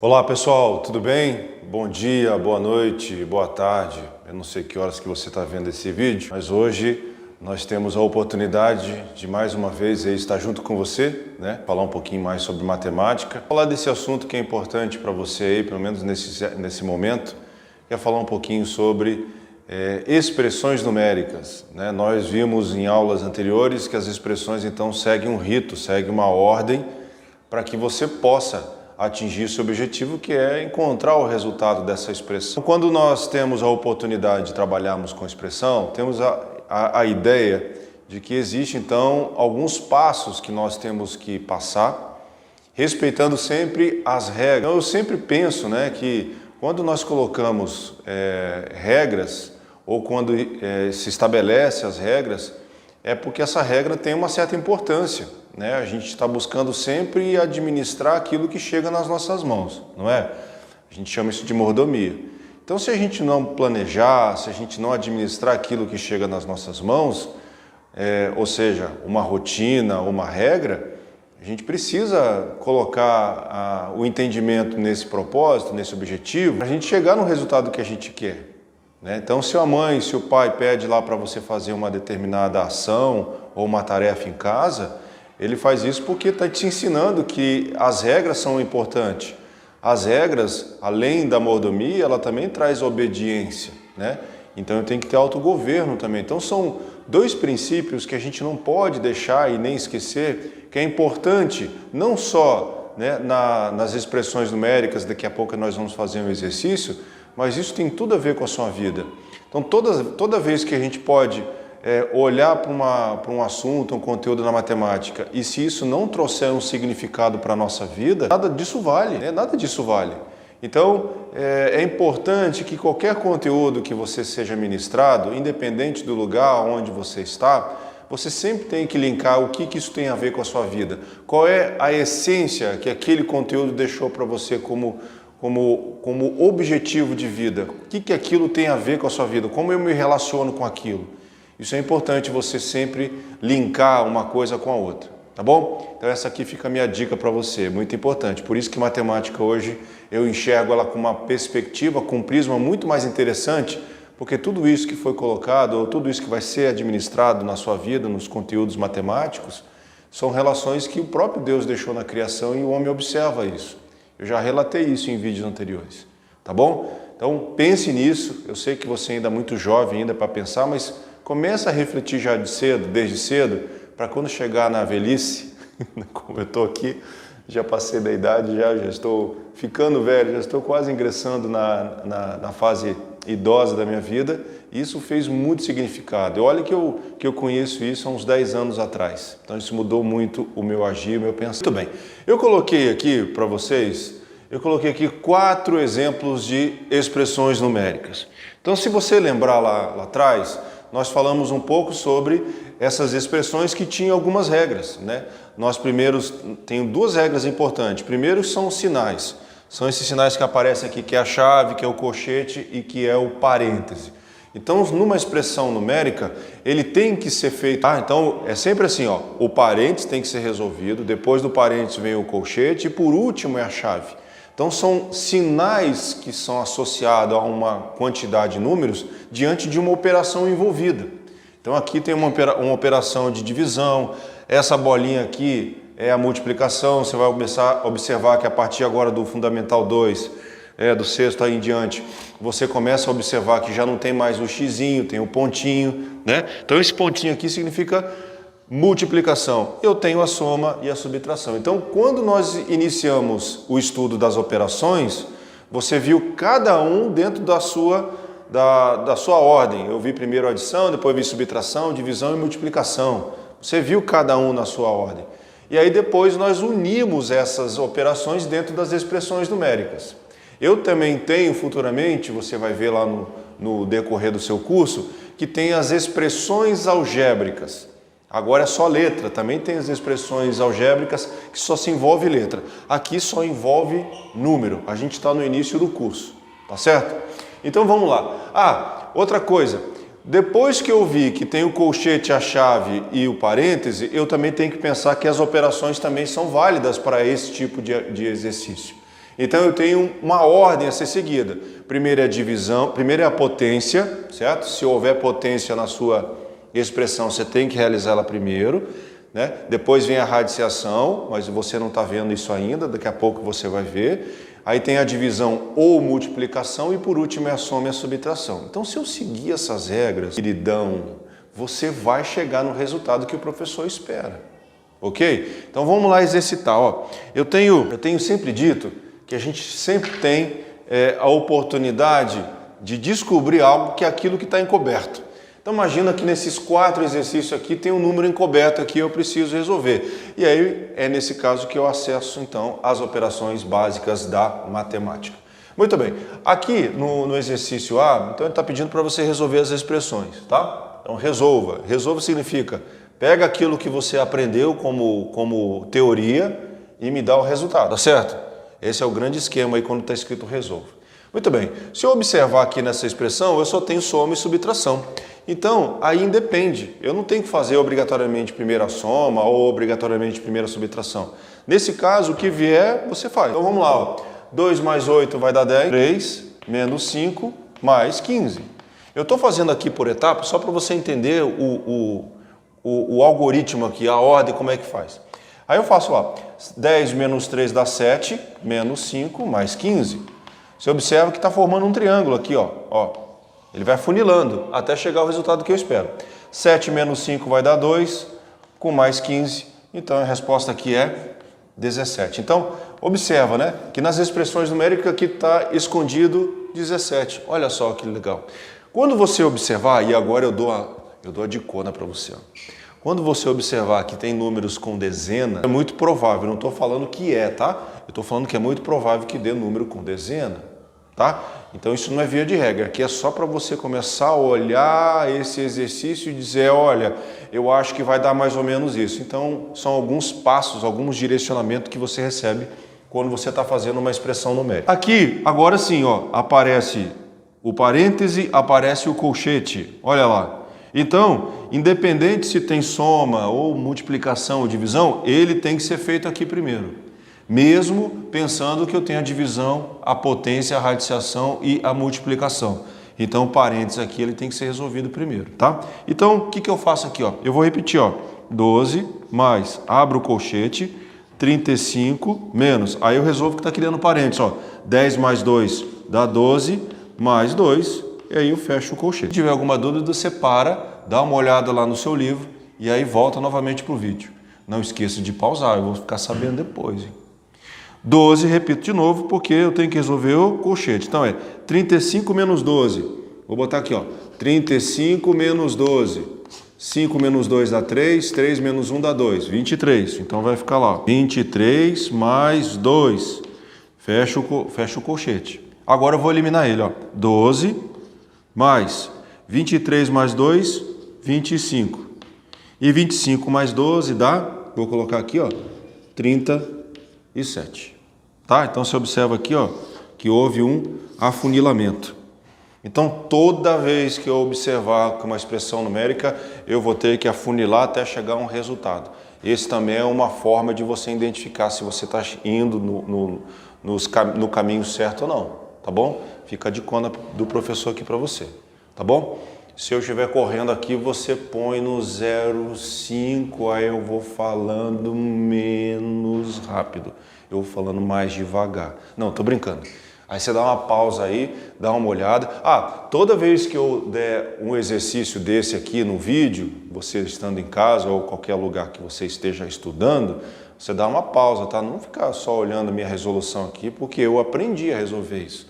Olá pessoal, tudo bem? Bom dia, boa noite, boa tarde. Eu não sei que horas que você está vendo esse vídeo, mas hoje nós temos a oportunidade de mais uma vez estar junto com você, né? Falar um pouquinho mais sobre matemática. Falar desse assunto que é importante para você aí, pelo menos nesse momento, que é falar um pouquinho sobre expressões numéricas, né? Nós vimos em aulas anteriores que as expressões então seguem um rito, seguem uma ordem para que você possa atingir seu objetivo, que é encontrar o resultado dessa expressão. Quando nós temos a oportunidade de trabalharmos com expressão, temos a ideia de que existe então alguns passos que nós temos que passar, respeitando sempre as regras. Então, eu sempre penso, né, que quando nós colocamos regras, ou quando se estabelece as regras, é porque essa regra tem uma certa importância, né? A gente está buscando sempre administrar aquilo que chega nas nossas mãos, não é? A gente chama isso de mordomia. Então, se a gente não planejar, se a gente não administrar aquilo que chega nas nossas mãos, ou seja, uma rotina, uma regra, a gente precisa colocar o entendimento nesse propósito, nesse objetivo, para a gente chegar no resultado que a gente quer. Então, se a mãe, se o pai pede lá para você fazer uma determinada ação ou uma tarefa em casa, ele faz isso porque está te ensinando que as regras são importantes. As regras, além da mordomia, ela também traz obediência, né? Então, eu tenho que ter autogoverno também. Então, são dois princípios que a gente não pode deixar e nem esquecer, que é importante não só, né, nas expressões numéricas, daqui a pouco nós vamos fazer um exercício, mas isso tem tudo a ver com a sua vida. Então, toda vez que a gente pode olhar para um assunto, um conteúdo na matemática, e se isso não trouxer um significado para a nossa vida, nada disso vale, né? Nada disso vale. Então, é importante que qualquer conteúdo que você seja ministrado, independente do lugar onde você está, você sempre tem que linkar o que isso tem a ver com a sua vida. Qual é a essência que aquele conteúdo deixou para você como objetivo de vida? O que aquilo tem a ver com a sua vida? Como eu me relaciono com aquilo? Isso é importante você sempre linkar uma coisa com a outra, tá bom? Então essa aqui fica a minha dica para você, muito importante. Por isso que matemática hoje eu enxergo ela com uma perspectiva, com um prisma muito mais interessante, porque tudo isso que foi colocado, ou tudo isso que vai ser administrado na sua vida, nos conteúdos matemáticos, são relações que o próprio Deus deixou na criação e o homem observa isso. Eu já relatei isso em vídeos anteriores, tá bom? Então pense nisso, eu sei que você ainda é muito jovem ainda para pensar, mas começa a refletir já desde cedo, para quando chegar na velhice, como eu estou aqui, já passei da idade, já estou ficando velho, já estou quase ingressando na fase idosa da minha vida, e isso fez muito significado. Olha que eu conheço isso há uns 10 anos atrás, então isso mudou muito o meu agir, o meu pensamento. Muito bem, eu coloquei aqui para vocês, 4 exemplos de expressões numéricas. Então, se você lembrar lá atrás, nós falamos um pouco sobre essas expressões que tinham algumas regras, né? Tem duas regras importantes. Primeiro são os sinais. São esses sinais que aparecem aqui, que é a chave, que é o colchete e que é o parêntese. Então, numa expressão numérica, ele tem que ser feito... Então, é sempre assim, ó, o parêntese tem que ser resolvido, depois do parêntese vem o colchete e por último é a chave. Então, são sinais que são associados a uma quantidade de números diante de uma operação envolvida. Então, aqui tem uma operação de divisão, essa bolinha aqui é a multiplicação, você vai começar a observar que a partir agora do Fundamental 2, do sexto aí em diante, você começa a observar que já não tem mais o xizinho, tem o pontinho, né? Então, esse pontinho aqui significa multiplicação. Eu tenho a soma e a subtração. Então, quando nós iniciamos o estudo das operações, você viu cada um dentro da sua ordem. Eu vi primeiro adição, depois vi subtração, divisão e multiplicação. Você viu cada um na sua ordem. E aí depois nós unimos essas operações dentro das expressões numéricas. Eu também tenho futuramente, você vai ver lá no decorrer do seu curso, que tem as expressões algébricas. Agora é só letra, também tem as expressões algébricas que só se envolve letra. Aqui só envolve número, a gente está no início do curso, tá certo? Então vamos lá. Outra coisa, depois que eu vi que tem o colchete, a chave e o parêntese, eu também tenho que pensar que as operações também são válidas para esse tipo de exercício. Então eu tenho uma ordem a ser seguida. Primeiro é a divisão, primeiro é a potência, certo? Se houver potência na sua expressão, você tem que realizar ela primeiro, né? Depois vem a radiciação, mas você não está vendo isso ainda, daqui a pouco você vai ver. Aí tem a divisão ou multiplicação e por último é a soma e a subtração. Então se eu seguir essas regras, queridão, você vai chegar no resultado que o professor espera. Ok? Então vamos lá exercitar. Ó, eu tenho sempre dito que a gente sempre tem a oportunidade de descobrir algo que é aquilo que está encoberto. Então imagina que nesses 4 exercícios aqui tem um número encoberto aqui, eu preciso resolver. E aí é nesse caso que eu acesso então as operações básicas da matemática. Muito bem, aqui no exercício A, então ele está pedindo para você resolver as expressões, tá? Então resolva. Resolva significa pega aquilo que você aprendeu como teoria e me dá o resultado, tá certo? Esse é o grande esquema aí quando está escrito resolva. Muito bem, se eu observar aqui nessa expressão, eu só tenho soma e subtração. Então, aí independe. Eu não tenho que fazer obrigatoriamente primeira soma ou obrigatoriamente primeira subtração. Nesse caso, o que vier, você faz. Então vamos lá, ó. 2 mais 8 vai dar 10, 3 menos 5 mais 15. Eu estou fazendo aqui por etapas só para você entender o algoritmo aqui, a ordem, como é que faz. Aí eu faço, ó, 10 menos 3 dá 7, menos 5 mais 15. Você observa que está formando um triângulo aqui, ó. Ele vai afunilando até chegar ao resultado que eu espero. 7 menos 5 vai dar 2, com mais 15. Então a resposta aqui é 17. Então, observa, né, que nas expressões numéricas aqui está escondido 17. Olha só que legal. Quando você observar, e agora eu dou a dicona para você, ó. Quando você observar que tem números com dezena, é muito provável, não estou falando que é, tá? Eu estou falando que é muito provável que dê número com dezena, tá? Então isso não é via de regra, aqui é só para você começar a olhar esse exercício e dizer, olha, eu acho que vai dar mais ou menos isso. Então são alguns passos, alguns direcionamentos que você recebe quando você está fazendo uma expressão numérica. Aqui, agora sim, ó, aparece o parêntese, aparece o colchete, olha lá. Então, independente se tem soma ou multiplicação ou divisão, ele tem que ser feito aqui primeiro. Mesmo pensando que eu tenho a divisão, a potência, a radiciação e a multiplicação. Então, o parênteses aqui ele tem que ser resolvido primeiro, tá? Então, o que eu faço aqui? Ó? Eu vou repetir, ó, 12 mais, abro o colchete, 35 menos. Aí eu resolvo que está criando parênteses, ó, 10 mais 2 dá 12, mais 2, e aí eu fecho o colchete. Se tiver alguma dúvida, você para, dá uma olhada lá no seu livro e aí volta novamente para o vídeo. Não esqueça de pausar, eu vou ficar sabendo depois. Hein? 12, repito de novo, porque eu tenho que resolver o colchete. Então é 35 menos 12. Vou botar aqui, ó, 35 menos 12. 5 menos 2 dá 3, 3 menos 1 dá 2, 23. Então vai ficar lá, 23 mais 2. Fecha o colchete. Agora eu vou eliminar ele, ó, 12 mais 23 mais 2, 25. E 25 mais 12 dá, vou colocar aqui, ó, 37. Tá? Então você observa aqui, ó, que houve um afunilamento. Então toda vez que eu observar uma expressão numérica, eu vou ter que afunilar até chegar a um resultado. Esse também é uma forma de você identificar se você está indo no caminho certo ou não, tá bom? Fica a dicona do professor aqui para você, tá bom? Se eu estiver correndo aqui, você põe no 0,5, aí eu vou falando menos rápido. Eu vou falando mais devagar. Não, tô brincando. Aí você dá uma pausa aí, dá uma olhada. Toda vez que eu der um exercício desse aqui no vídeo, você estando em casa ou qualquer lugar que você esteja estudando, você dá uma pausa, tá? Não ficar só olhando a minha resolução aqui, porque eu aprendi a resolver isso.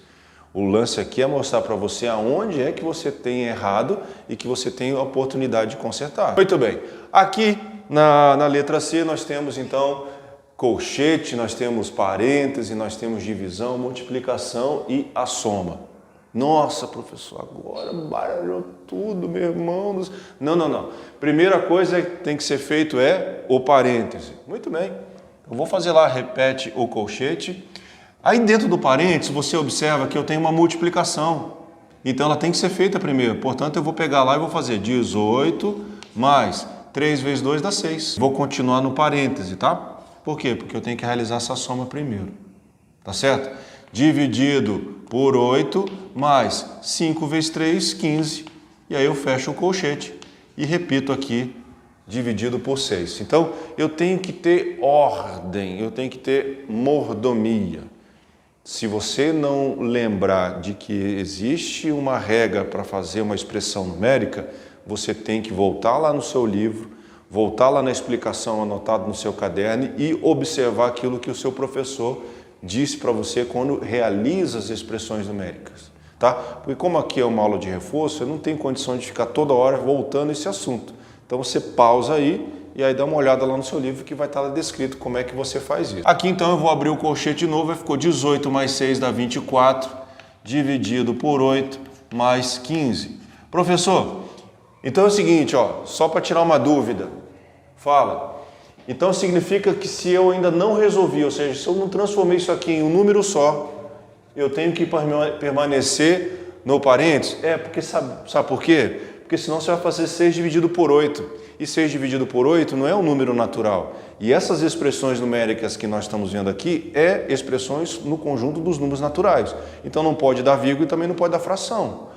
O lance aqui é mostrar para você aonde é que você tem errado e que você tem a oportunidade de consertar. Muito bem. Aqui na letra C nós temos então colchete, nós temos parêntese, nós temos divisão, multiplicação e a soma. Nossa, professor, agora baralhou tudo, meu irmão. Não. Primeira coisa que tem que ser feito é o parêntese. Muito bem. Eu vou fazer lá, repete o colchete. Aí dentro do parênteses você observa que eu tenho uma multiplicação. Então ela tem que ser feita primeiro. Portanto, eu vou pegar lá e vou fazer 18 mais 3 vezes 2 dá 6. Vou continuar no parêntese, tá? Por quê? Porque eu tenho que realizar essa soma primeiro. tá certo? Dividido por 8, mais 5 vezes 3, 15. E aí eu fecho o colchete e repito aqui, dividido por 6. Então, eu tenho que ter ordem, eu tenho que ter mordomia. Se você não lembrar de que existe uma regra para fazer uma expressão numérica, você tem que voltar lá no seu livro, voltar lá na explicação anotada no seu caderno e observar aquilo que o seu professor disse para você quando realiza as expressões numéricas, tá? Porque como aqui é uma aula de reforço, eu não tenho condição de ficar toda hora voltando esse assunto. Então você pausa aí e aí dá uma olhada lá no seu livro que vai estar lá descrito como é que você faz isso. Aqui então eu vou abrir o colchete de novo, ficou 18 mais 6 dá 24, dividido por 8 mais 15. Professor, então é o seguinte, ó, só para tirar uma dúvida, fala. Então significa que se eu ainda não resolvi, ou seja, se eu não transformei isso aqui em um número só, eu tenho que permanecer no parênteses? Porque sabe por quê? Porque senão você vai fazer 6 dividido por 8. E 6 dividido por 8 não é um número natural. E essas expressões numéricas que nós estamos vendo aqui expressões no conjunto dos números naturais. Então não pode dar vírgula e também não pode dar fração.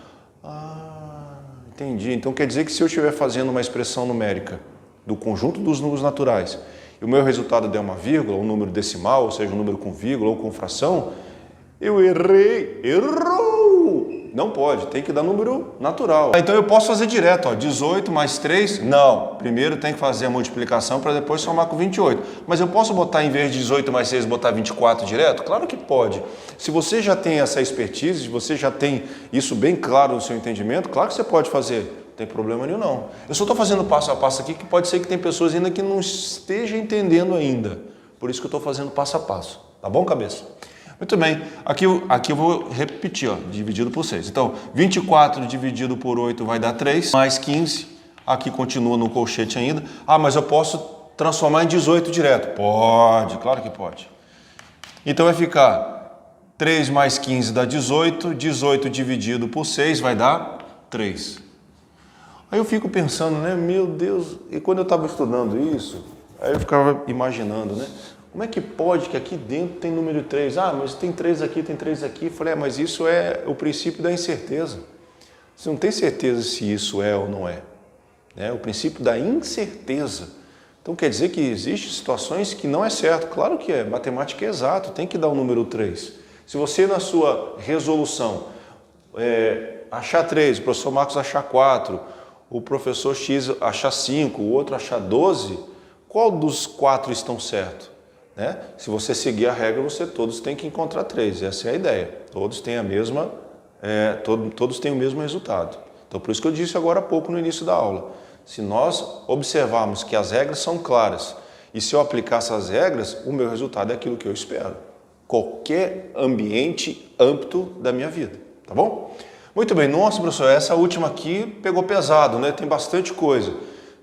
Entendi. Então quer dizer que se eu estiver fazendo uma expressão numérica do conjunto dos números naturais e o meu resultado der uma vírgula, um número decimal, ou seja, um número com vírgula ou com fração, eu errei. Errou! Não pode, tem que dar número natural. Então eu posso fazer direto, ó, 18 mais 3, não. Primeiro tem que fazer a multiplicação para depois somar com 28. Mas eu posso botar, em vez de 18 mais 6, botar 24 direto? Claro que pode. Se você já tem essa expertise, se você já tem isso bem claro no seu entendimento, claro que você pode fazer. Não tem problema nenhum, não. Eu só estou fazendo passo a passo aqui, que pode ser que tem pessoas ainda que não estejam entendendo ainda. Por isso que eu estou fazendo passo a passo. Tá bom, cabeça? Muito bem, aqui eu vou repetir, ó, dividido por 6. Então, 24 dividido por 8 vai dar 3, mais 15, aqui continua no colchete ainda. Mas eu posso transformar em 18 direto? Pode, claro que pode. Então vai ficar 3 mais 15 dá 18, 18 dividido por 6 vai dar 3. Aí eu fico pensando, né, meu Deus, e quando eu estava estudando isso, aí eu ficava imaginando, né, como é que pode que aqui dentro tem número 3? Mas tem 3 aqui, tem 3 aqui. Eu falei, mas isso é o princípio da incerteza. Você não tem certeza se isso é ou não é. É o princípio da incerteza. Então quer dizer que existem situações que não é certo. Claro que é, matemática é exato, tem que dar o número 3. Se você na sua resolução achar 3, o professor Marcos achar 4, o professor X achar 5, o outro achar 12, qual dos 4 estão certos? Se você seguir a regra, todos têm que encontrar 3, essa é a ideia. Todos têm todos têm o mesmo resultado. Então, por isso que eu disse agora há pouco no início da aula. Se nós observarmos que as regras são claras e se eu aplicar essas regras, o meu resultado é aquilo que eu espero. Qualquer ambiente âmbito da minha vida, tá bom? Muito bem, nossa, professor, essa última aqui pegou pesado, né? Tem bastante coisa.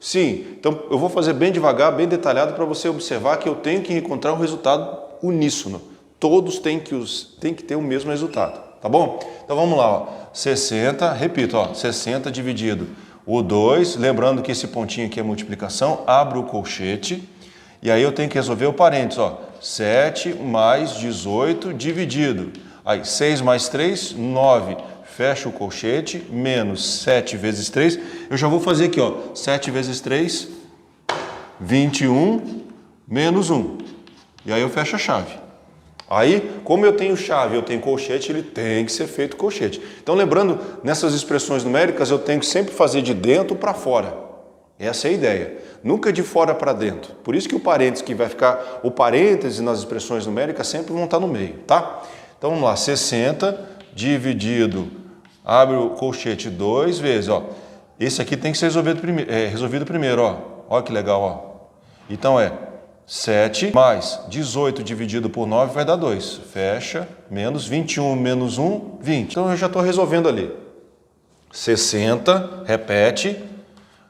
Sim, então eu vou fazer bem devagar, bem detalhado para você observar que eu tenho que encontrar um resultado uníssono. Todos têm que ter o mesmo resultado, tá bom? Então vamos lá, ó. 60, repito, ó, 60 dividido o 2, lembrando que esse pontinho aqui é multiplicação, abro o colchete e aí eu tenho que resolver o parênteses, ó. 7 mais 18 dividido, aí 6 mais 3, 9. Fecha o colchete, menos 7 vezes 3. Eu já vou fazer aqui, ó, 7 vezes 3, 21, menos 1. E aí eu fecho a chave. Aí, como eu tenho chave, eu tenho colchete, ele tem que ser feito colchete. Então, lembrando, nessas expressões numéricas, eu tenho que sempre fazer de dentro para fora. Essa é a ideia. Nunca de fora para dentro. Por isso que o parênteses que vai ficar, o parêntese nas expressões numéricas sempre vão estar no meio, tá? Então, vamos lá, 60 dividido... Abre o colchete 2 vezes, ó. Esse aqui tem que ser resolvido primeiro, ó. Olha que legal, ó. Então 7 mais 18 dividido por 9 vai dar 2. Fecha, menos 21 menos 1, 20. Então eu já estou resolvendo ali. 60, repete,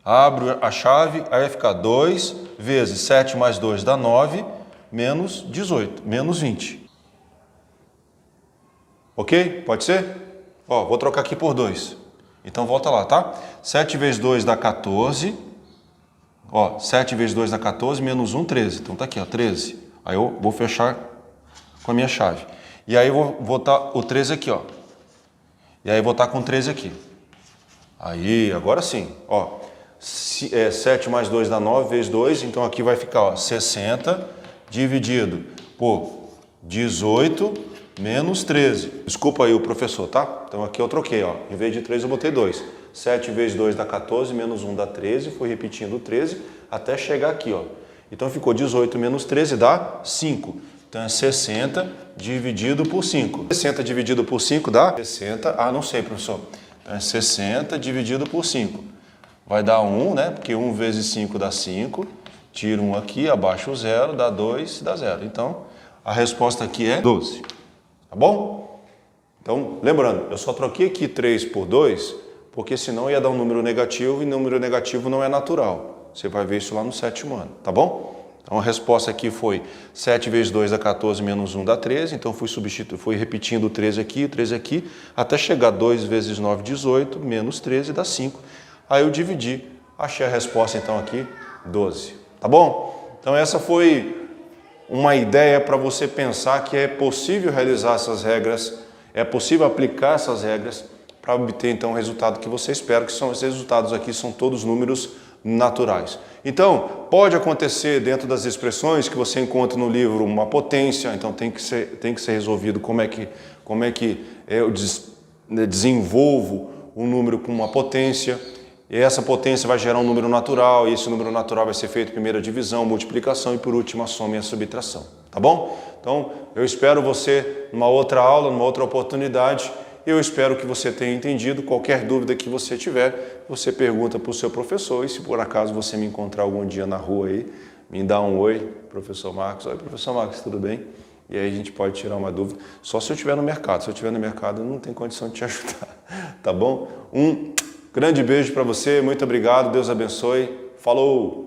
abre a chave, aí vai ficar 2 vezes 7 mais 2 dá 9, menos 18, menos 20. Ok? Pode ser? Ó, vou trocar aqui por 2. Então volta lá, tá? 7 vezes 2 dá 14. Ó, 7 vezes 2 dá 14, menos 1, 13. Então tá aqui, ó, 13. Aí eu vou fechar com a minha chave. E aí eu vou botar o 13 aqui, ó. E aí vou estar com 13 aqui. Aí, agora sim, ó. 7 mais 2 dá 9 vezes 2, então aqui vai ficar, ó, 60 dividido por 18 menos 13. Desculpa aí o professor, tá? Então aqui eu troquei, ó. Em vez de 3 eu botei 2. 7 vezes 2 dá 14, menos 1 dá 13. Fui repetindo o 13 até chegar aqui, ó. Então ficou 18 menos 13 dá 5. Então é 60 dividido por 5. 60 dividido por 5 dá 60. Ah, não sei, professor. Então é 60 dividido por 5. Vai dar 1, né? Porque 1 vezes 5 dá 5. Tiro 1 aqui, abaixo o 0, dá 2, dá 0. Então, a resposta aqui é 12. Tá bom? Então, lembrando, eu só troquei aqui 3 por 2, porque senão ia dar um número negativo, e número negativo não é natural. Você vai ver isso lá no 7º ano, tá bom? Então, a resposta aqui foi 7 vezes 2 dá 14, menos 1 dá 13. Então, fui repetindo o 13 aqui, até chegar 2 vezes 9, 18, menos 13 dá 5. Aí eu dividi, achei a resposta então aqui, 12. Tá bom? Então essa foi uma ideia para você pensar que é possível realizar essas regras, é possível aplicar essas regras para obter então o resultado que você espera, que são esses resultados aqui, são todos números naturais. Então, pode acontecer dentro das expressões que você encontra no livro uma potência, então tem que ser resolvido como é que eu desenvolvo um número com uma potência. E essa potência vai gerar um número natural, e esse número natural vai ser feito primeiro a divisão, multiplicação e por último a soma e a subtração. Tá bom? Então, eu espero você numa outra aula, numa outra oportunidade. Eu espero que você tenha entendido. Qualquer dúvida que você tiver, você pergunta para o seu professor. E se por acaso você me encontrar algum dia na rua aí, me dá um oi, professor Marcos. Oi, professor Marcos, tudo bem? E aí a gente pode tirar uma dúvida. Só se eu estiver no mercado. Se eu estiver no mercado, eu não tenho condição de te ajudar. Tá bom? Grande beijo para você, muito obrigado, Deus abençoe. Falou!